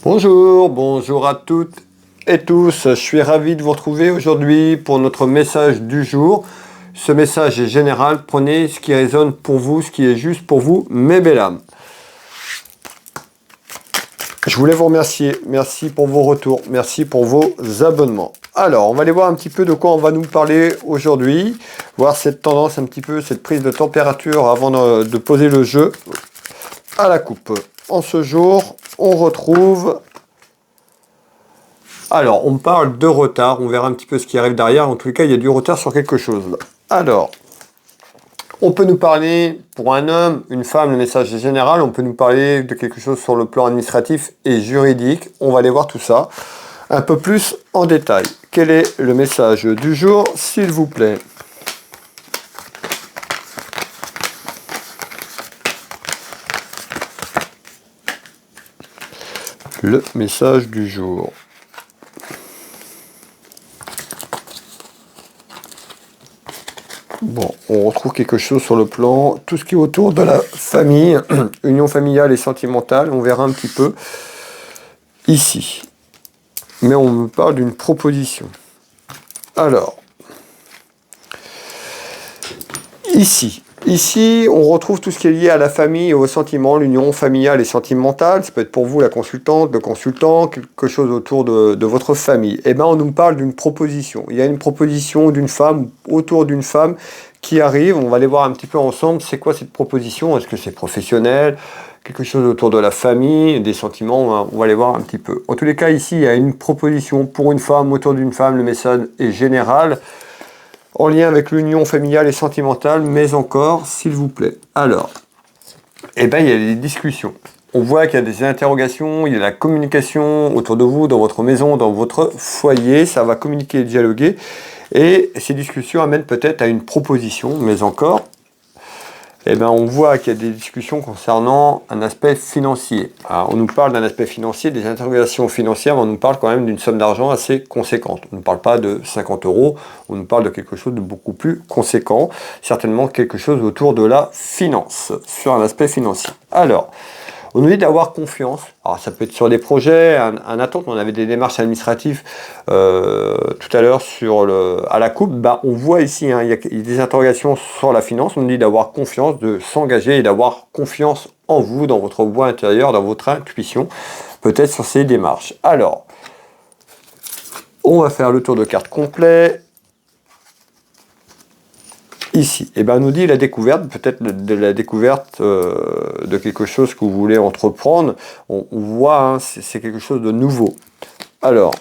Bonjour, bonjour à toutes et tous. Je suis ravi de vous retrouver aujourd'hui pour notre message du jour. Ce message est général. Prenez ce qui résonne pour vous, ce qui est juste pour vous, mes belles âmes. Je voulais vous remercier. Merci pour vos retours. Merci pour vos abonnements. Alors, on va aller voir un petit peu de quoi on va nous parler aujourd'hui. Voir cette tendance, un petit peu, cette prise de température avant de poser le jeu à la coupe. En ce jour, on retrouve... Alors, on parle de retard. On verra un petit peu ce qui arrive derrière. En tous les cas, il y a du retard sur quelque chose. Alors, on peut nous parler, pour un homme, une femme, le message est général. On peut nous parler de quelque chose sur le plan administratif et juridique. On va aller voir tout ça un peu plus en détail. Quel est le message du jour, s'il vous plaît? Le message du jour. Bon, on retrouve quelque chose sur le plan, tout ce qui est autour de la famille, union familiale et sentimentale, on verra un petit peu ici. Mais on me parle d'une proposition. Alors, ici, on retrouve tout ce qui est lié à la famille et aux sentiments, l'union familiale et sentimentale. Ça peut être pour vous la consultante, le consultant, quelque chose autour de votre famille. Eh bien, on nous parle d'une proposition. Il y a une proposition d'une femme, autour d'une femme qui arrive. On va aller voir un petit peu ensemble, c'est quoi cette proposition? Est-ce que c'est professionnel? Quelque chose autour de la famille, des sentiments, on va aller voir un petit peu. En tous les cas, ici, il y a une proposition pour une femme, autour d'une femme. Le message est général, en lien avec l'union familiale et sentimentale, mais encore, s'il vous plaît. Alors, eh bien, il y a des discussions. On voit qu'il y a des interrogations, il y a la communication autour de vous, dans votre maison, dans votre foyer. Ça va communiquer et dialoguer. Et ces discussions amènent peut-être à une proposition, mais encore, eh bien, on voit qu'il y a des discussions concernant un aspect financier. Alors, on nous parle d'un aspect financier, des interrogations financières, mais on nous parle quand même d'une somme d'argent assez conséquente. On ne parle pas de 50 €, on nous parle de quelque chose de beaucoup plus conséquent, certainement quelque chose autour de la finance, sur un aspect financier. Alors, on nous dit d'avoir confiance. Alors, ça peut être sur des projets, un attente. On avait des démarches administratives tout à l'heure à la coupe. Bah, on voit ici, il y a des interrogations sur la finance. On nous dit d'avoir confiance, de s'engager et d'avoir confiance en vous, dans votre voix intérieure, dans votre intuition, peut-être sur ces démarches. Alors, on va faire le tour de carte complet. Ici, eh ben, on nous dit la découverte, peut-être de la découverte de quelque chose que vous voulez entreprendre. On voit, hein, c'est quelque chose de nouveau. Alors,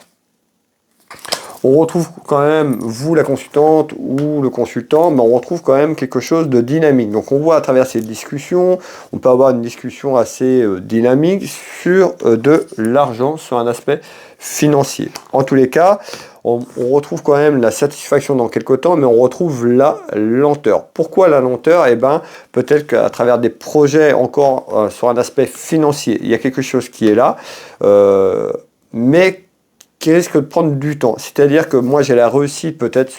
on retrouve quand même, vous la consultante ou le consultant, mais on retrouve quand même quelque chose de dynamique. Donc on voit à travers ces discussions, on peut avoir une discussion assez dynamique sur de l'argent, sur un aspect financier. En tous les cas, on retrouve quand même la satisfaction dans quelque temps, mais on retrouve la lenteur. Pourquoi la lenteur? Eh bien, peut-être qu'à travers des projets encore sur un aspect financier, il y a quelque chose qui est là, mais qui risque de prendre du temps. C'est-à-dire que moi, j'ai la réussite peut-être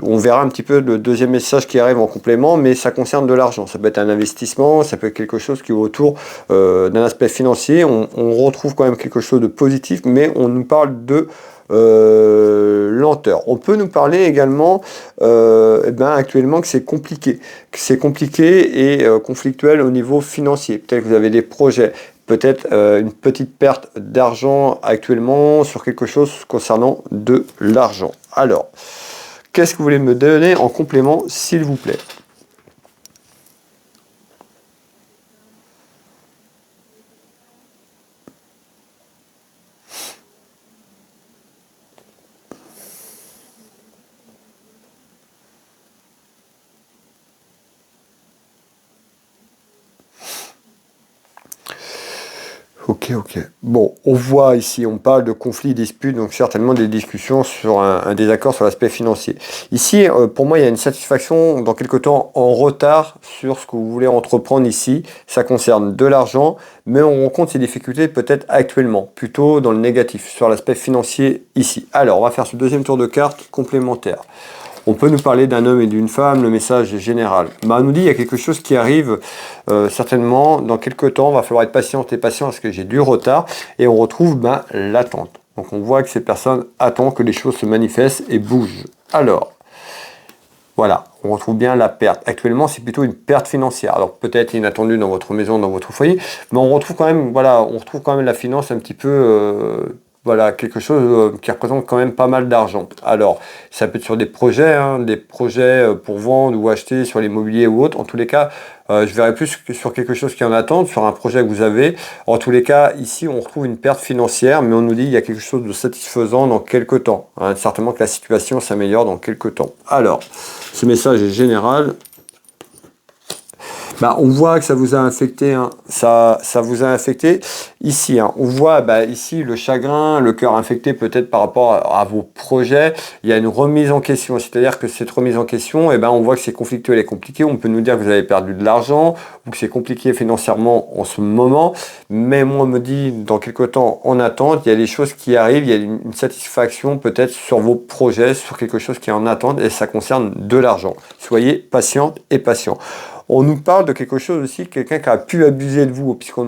on verra un petit peu le deuxième message qui arrive en complément, mais ça concerne de l'argent. Ça peut être un investissement, ça peut être quelque chose qui est autour d'un aspect financier. On retrouve quand même quelque chose de positif, mais on nous parle de lenteur. On peut nous parler également actuellement que c'est compliqué. Et conflictuel au niveau financier. Peut-être que vous avez des projets, peut-être une petite perte d'argent actuellement sur quelque chose concernant de l'argent. Alors, qu'est-ce que vous voulez me donner en complément, s'il vous plaît? Ok. Bon, on voit ici, on parle de conflits, disputes, donc certainement des discussions sur un désaccord sur l'aspect financier. Ici, pour moi, il y a une satisfaction dans quelque temps en retard sur ce que vous voulez entreprendre ici. Ça concerne de l'argent, mais on rencontre ces difficultés peut-être actuellement, plutôt dans le négatif, sur l'aspect financier ici. Alors, on va faire ce deuxième tour de carte complémentaire. On peut nous parler d'un homme et d'une femme, le message est général. On nous dit qu'il y a quelque chose qui arrive certainement dans quelques temps, il va falloir être patiente et patient parce que j'ai du retard, et on retrouve l'attente. Donc on voit que ces personnes attendent que les choses se manifestent et bougent. Alors, voilà, on retrouve bien la perte. Actuellement, c'est plutôt une perte financière. Alors peut-être inattendue dans votre maison, dans votre foyer, mais on retrouve quand même, voilà, on retrouve quand même la finance un petit peu, voilà, quelque chose qui représente quand même pas mal d'argent. Alors, ça peut être sur des projets pour vendre ou acheter sur l'immobilier ou autre. En tous les cas, je verrais plus que sur quelque chose qui est en attente, sur un projet que vous avez. En tous les cas, ici, on retrouve une perte financière, mais on nous dit qu'il y a quelque chose de satisfaisant dans quelques temps. Certainement que la situation s'améliore dans quelques temps. Alors, ce message est général. On voit que ça vous a infecté, ça vous a infecté ici. On voit ici le chagrin, le cœur infecté peut-être par rapport à vos projets. Il y a une remise en question, c'est-à-dire que cette remise en question, on voit que c'est conflictuel et compliqué. On peut nous dire que vous avez perdu de l'argent ou que c'est compliqué financièrement en ce moment. Mais moi, on me dit dans quelques temps en attente, il y a des choses qui arrivent, il y a une satisfaction peut-être sur vos projets, sur quelque chose qui est en attente et ça concerne de l'argent. Soyez patiente et patient. On nous parle de quelque chose aussi, quelqu'un qui a pu abuser de vous, puisqu'on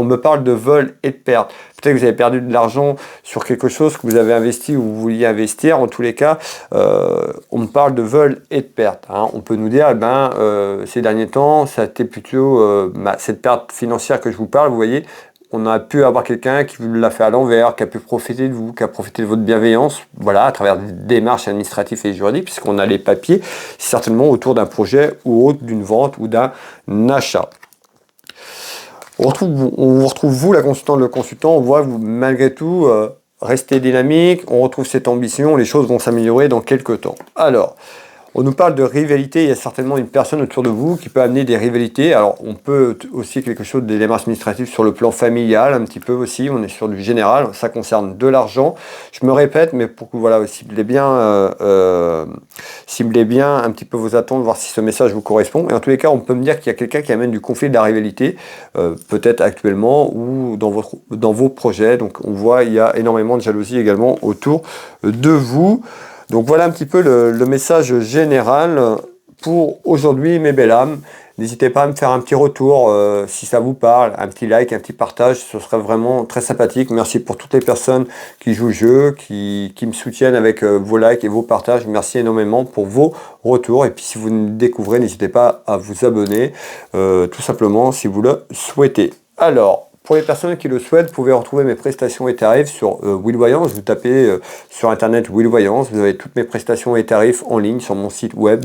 me parle de vol et de perte. Peut-être que vous avez perdu de l'argent sur quelque chose que vous avez investi ou vous vouliez investir. En tous les cas, on me parle de vol et de perte. On peut nous dire, ces derniers temps, ça a été plutôt cette perte financière que je vous parle, vous voyez, on a pu avoir quelqu'un qui vous l'a fait à l'envers, qui a pu profiter de vous, qui a profité de votre bienveillance, voilà, à travers des démarches administratives et juridiques, puisqu'on a les papiers, certainement autour d'un projet ou autre, d'une vente ou d'un achat. On vous retrouve, vous, la consultante, le consultant, on voit, vous, malgré tout, rester dynamique, on retrouve cette ambition, les choses vont s'améliorer dans quelques temps. Alors, on nous parle de rivalité, il y a certainement une personne autour de vous qui peut amener des rivalités. Alors, on peut aussi quelque chose des démarches administratives sur le plan familial, un petit peu aussi, on est sur du général, ça concerne de l'argent. Je me répète, mais pour que voilà, ciblez bien un petit peu vos attentes, voir si ce message vous correspond. Et en tous les cas, on peut me dire qu'il y a quelqu'un qui amène du conflit, de la rivalité, peut-être actuellement ou dans vos projets. Donc, on voit il y a énormément de jalousie également autour de vous. Donc voilà un petit peu le message général pour aujourd'hui, mes belles âmes. N'hésitez pas à me faire un petit retour si ça vous parle, un petit like, un petit partage, ce serait vraiment très sympathique. Merci pour toutes les personnes qui jouent le jeu, qui me soutiennent avec vos likes et vos partages. Merci énormément pour vos retours. Et puis si vous me découvrez, n'hésitez pas à vous abonner, tout simplement si vous le souhaitez. Alors, pour les personnes qui le souhaitent, vous pouvez retrouver mes prestations et tarifs sur Will Voyance. Vous tapez sur internet Will Voyance, vous avez toutes mes prestations et tarifs en ligne sur mon site web,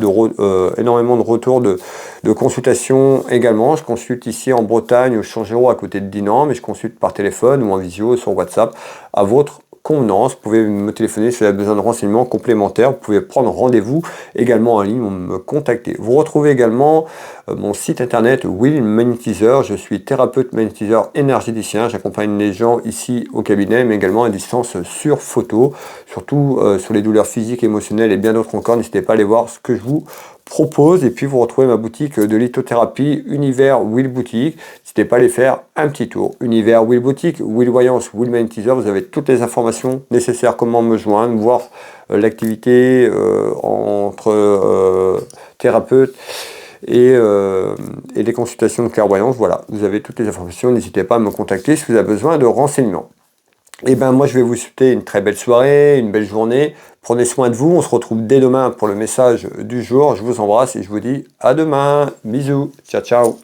énormément de retours de consultations également. Je consulte ici en Bretagne, au Changero à côté de Dinan, mais je consulte par téléphone ou en visio sur WhatsApp à votre convenance. Vous pouvez me téléphoner si vous avez besoin de renseignements complémentaires. Vous pouvez prendre rendez-vous également en ligne, me contacter. Vous retrouvez également mon site internet Will Magnétiseur. Je suis thérapeute magnétiseur énergéticien. J'accompagne les gens ici au cabinet, mais également à distance sur photo, surtout sur les douleurs physiques, émotionnelles et bien d'autres encore. N'hésitez pas à aller voir ce que je vous propose. Et puis vous retrouvez ma boutique de lithothérapie Univers Will Boutique. N'hésitez pas à aller faire un petit tour. Univers Will Boutique, Will Voyance, Will Magnétiseur. Vous avez toutes les informations nécessaires, comment me joindre, voir l'activité entre thérapeutes et les consultations de clairvoyance. Voilà, vous avez toutes les informations. N'hésitez pas à me contacter si vous avez besoin de renseignements. Et moi je vais vous souhaiter une très belle soirée, une belle journée. Prenez soin de vous. On se retrouve dès demain pour le message du jour. Je vous embrasse et je vous dis à demain. Bisous. Ciao, ciao.